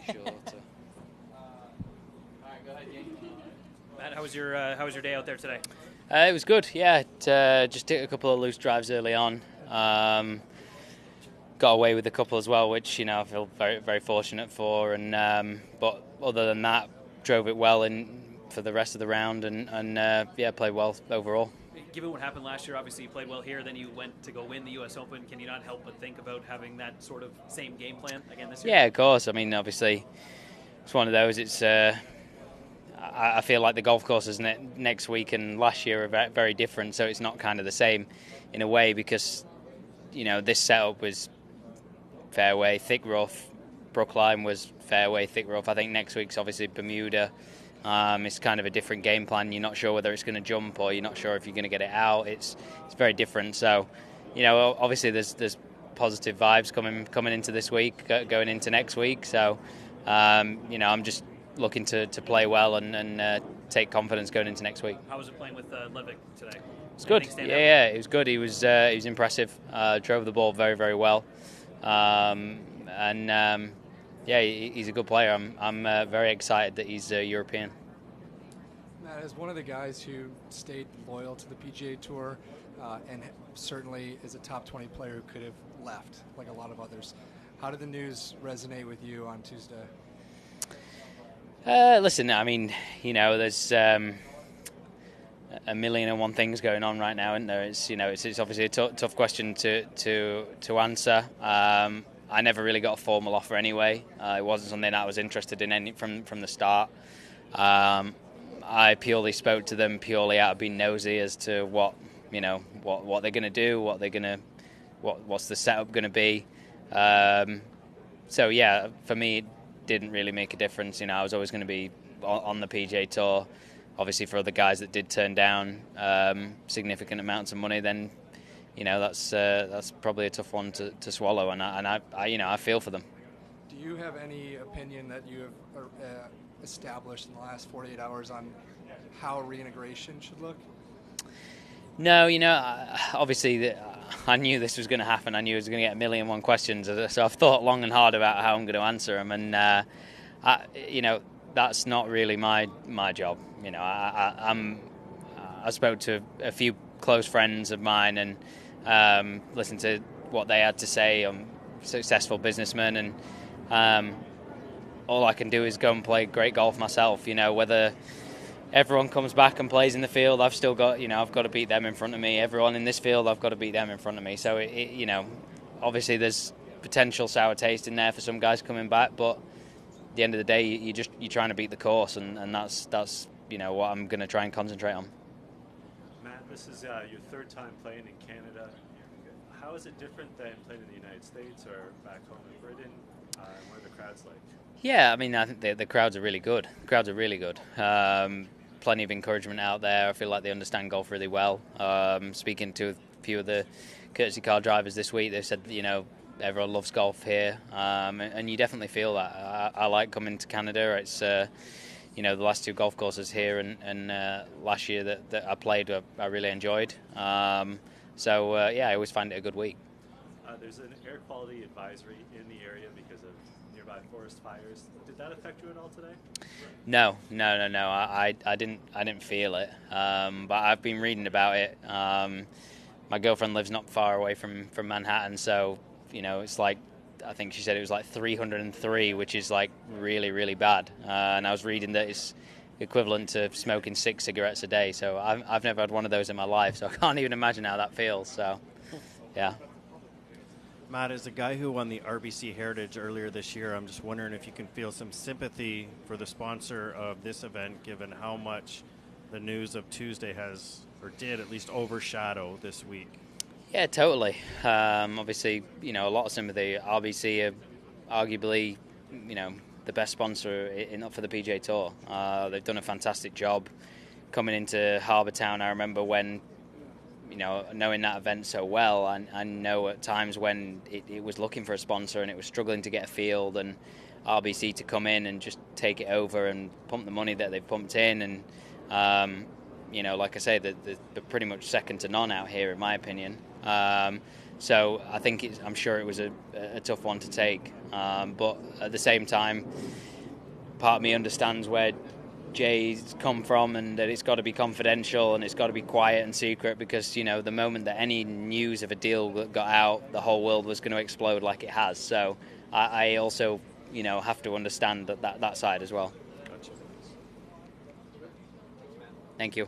sure to. Matt, how was your day out there today? It was good, yeah. Just took a couple of loose drives early on. Got away with a couple as well, which I feel very, very fortunate for. And but other than that, drove it well for the rest of the round, and played well overall. Given what happened last year, obviously you played well here, then you went to go win the U.S. Open. Can you not help but think about having that sort of same game plan again this year? Yeah, of course. I mean, obviously, it's one of those. It's I feel like the golf courses next week and last year are very different, so it's not kind of the same in a way, because this setup was fairway, thick rough. Brookline was fairway, thick rough. I think next week's obviously Bermuda. It's kind of a different game plan. You're not sure whether it's going to jump, or you're not sure if you're going to get it out. It's very different. So, obviously there's positive vibes coming into this week, going into next week. So, I'm just looking to play well and take confidence going into next week. How was it playing with Levick today? It's good. Yeah, it was good. He was impressive. Drove the ball very, very well. He's a good player. I'm very excited that he's European. Matt, as one of the guys who stayed loyal to the PGA Tour and certainly is a top 20 player who could have left, like a lot of others, how did the news resonate with you on Tuesday? Listen, I mean, there's a million and one things going on right now, isn't there? It's obviously a tough question to answer. I never really got a formal offer anyway. It wasn't something I was interested in from the start. I purely spoke to them purely out of being nosy as to what they're going to do, what's the setup going to be. So yeah, for me, it didn't really make a difference. I was always going to be on the PGA Tour. Obviously, for other guys that did turn down significant amounts of money, then that's probably a tough one to swallow, and I feel for them. Do you have any opinion that you have established in the last 48 hours on how reintegration should look? No, obviously I knew this was going to happen. I knew I was going to get a million and one questions, so I've thought long and hard about how I'm going to answer them, and that's not really my job. I spoke to a few close friends of mine and listened to what they had to say. I'm a successful businessman, and all I can do is go and play great golf myself. Whether everyone comes back and plays in the field, I've still got, I've got to beat them in front of me. Everyone in this field, I've got to beat them in front of me. So obviously there's potential sour taste in there for some guys coming back, but at the end of the day, you're trying to beat the course, and that's what I'm going to try and concentrate on. Matt, this is your third time playing in Canada. How is it different than playing in the United States or back home in Britain? What are the crowds like? Yeah, I mean, I think the crowds are really good. Plenty of encouragement out there. I feel like they understand golf really well. Speaking to a few of the courtesy car drivers this week, they've said, everyone loves golf here, and you definitely feel that. I like coming to Canada. It's the last two golf courses here and last year that I played, I really enjoyed. I always find it a good week. There's an air quality advisory in the area because of nearby forest fires. Did that affect you at all today? No. I didn't feel it, but I've been reading about it. My girlfriend lives not far away from Manhattan, so it's like, I think she said it was like 303, which is like really, really bad. And I was reading that it's equivalent to smoking 6 cigarettes a day. So I've never had one of those in my life, so I can't even imagine how that feels. So, yeah. Matt, as a guy who won the RBC Heritage earlier this year, I'm just wondering if you can feel some sympathy for the sponsor of this event, given how much the news of Tuesday has, or did at least, overshadow this week. Yeah, totally. Obviously, a lot of sympathy. RBC are arguably, the best sponsor for the PGA Tour. They've done a fantastic job coming into Harbour Town. I remember when, knowing that event so well, and I know at times when it was looking for a sponsor and it was struggling to get a field, and RBC to come in and just take it over and pump the money that they've pumped in, and like I say, they're pretty much second to none out here, in my opinion. So I think I'm sure it was a tough one to take. But at the same time, part of me understands where Jay's come from, and that it's got to be confidential and it's got to be quiet and secret, because the moment that any news of a deal got out, the whole world was going to explode like it has. So I also have to understand that side as well. Gotcha. Thank you.